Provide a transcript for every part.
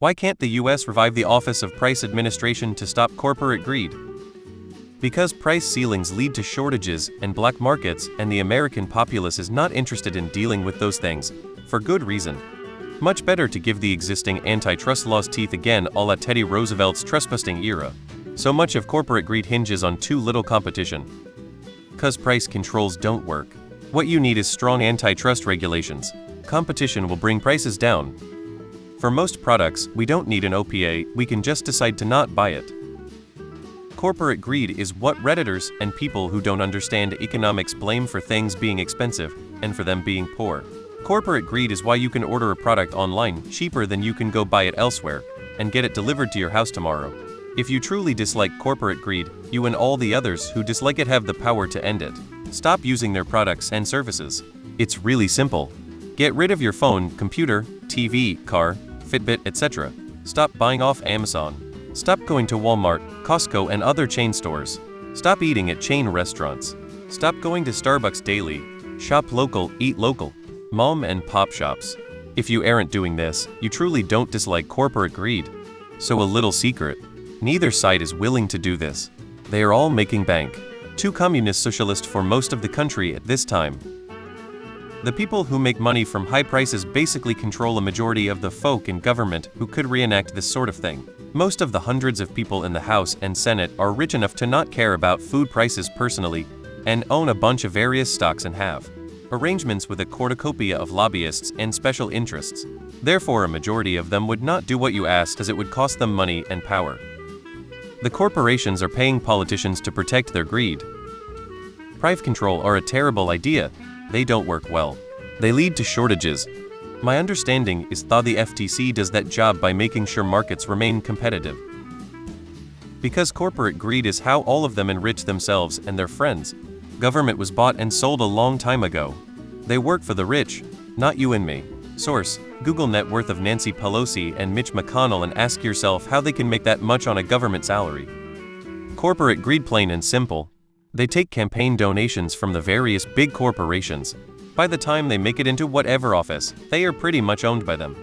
Why can't the US revive the Office of Price Administration to stop corporate greed? Because price ceilings lead to shortages and black markets, and the American populace is not interested in dealing with those things, for good reason. Much better to give the existing antitrust laws teeth again, a la Teddy Roosevelt's trespassing era. So much of corporate greed hinges on too little competition. 'Cause price controls don't work. What you need is strong antitrust regulations. Competition will bring prices down. For most products, we don't need an OPA, we can just decide to not buy it. Corporate greed is what Redditors and people who don't understand economics blame for things being expensive and for them being poor. Corporate greed is why you can order a product online cheaper than you can go buy it elsewhere and get it delivered to your house tomorrow. If you truly dislike corporate greed, you and all the others who dislike it have the power to end it. Stop using their products and services. It's really simple. Get rid of your phone, computer, TV, car, Fitbit, etc. Stop buying off Amazon. Stop going to Walmart, Costco, and other chain stores. Stop eating at chain restaurants. Stop going to Starbucks daily. Shop local, eat local. Mom and pop shops. If you aren't doing this, you truly don't dislike corporate greed. So a little secret. Neither side is willing to do this. They are all making bank. Too communist socialist for most of the country at this time. The people who make money from high prices basically control a majority of the folk in government who could reenact this sort of thing. Most of the hundreds of people in the House and Senate are rich enough to not care about food prices personally and own a bunch of various stocks and have arrangements with a cornucopia of lobbyists and special interests. Therefore, a majority of them would not do what you asked, as it would cost them money and power. The corporations are paying politicians to protect their greed. Price control are a terrible idea. They don't work well. They lead to shortages. My understanding is that the FTC does that job by making sure markets remain competitive. Because corporate greed is how all of them enrich themselves and their friends. Government was bought and sold a long time ago. They work for the rich, not you and me. Source: Google net worth of Nancy Pelosi and Mitch McConnell and ask yourself how they can make that much on a government salary. Corporate greed, plain and simple. They take campaign donations from the various big corporations. By the time they make it into whatever office, they are pretty much owned by them.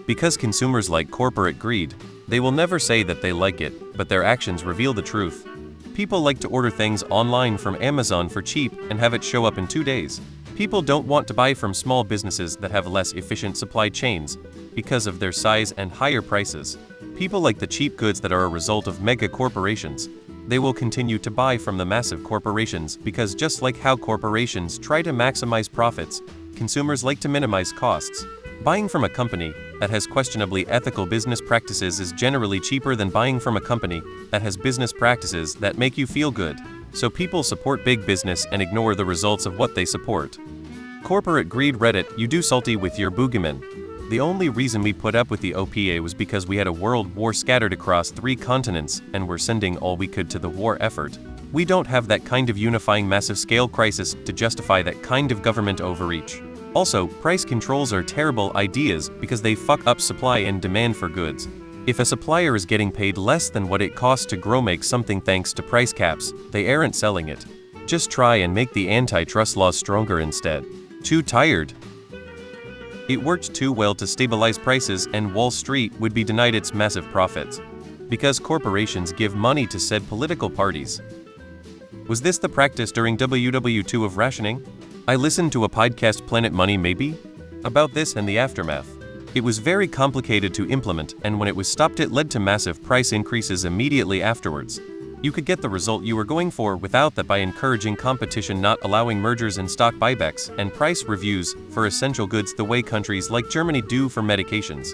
Because consumers like corporate greed, they will never say that they like it, but their actions reveal the truth. People like to order things online from Amazon for cheap and have it show up in 2 days. People don't want to buy from small businesses that have less efficient supply chains because of their size and higher prices. People like the cheap goods that are a result of mega corporations. They will continue to buy from the massive corporations because, just like how corporations try to maximize profits, consumers like to minimize costs. Buying from a company that has questionably ethical business practices is generally cheaper than buying from a company that has business practices that make you feel good. So people support big business and ignore the results of what they support. Corporate greed. Reddit: you do salty with your boogeyman. The only reason we put up with the OPA was because we had a world war scattered across 3 continents and were sending all we could to the war effort. We don't have that kind of unifying massive scale crisis to justify that kind of government overreach. Also, price controls are terrible ideas because they fuck up supply and demand for goods. If a supplier is getting paid less than what it costs to make something thanks to price caps, they aren't selling it. Just try and make the antitrust laws stronger instead. Too tired. It worked too well to stabilize prices, and Wall Street would be denied its massive profits. Because corporations give money to said political parties. Was this the practice during WW2 of rationing? I listened to a podcast, Planet Money maybe, about this and the aftermath. It was very complicated to implement, and when it was stopped it led to massive price increases immediately afterwards. You could get the result you were going for without that by encouraging competition, not allowing mergers and stock buybacks, and price reviews for essential goods the way countries like Germany do for medications.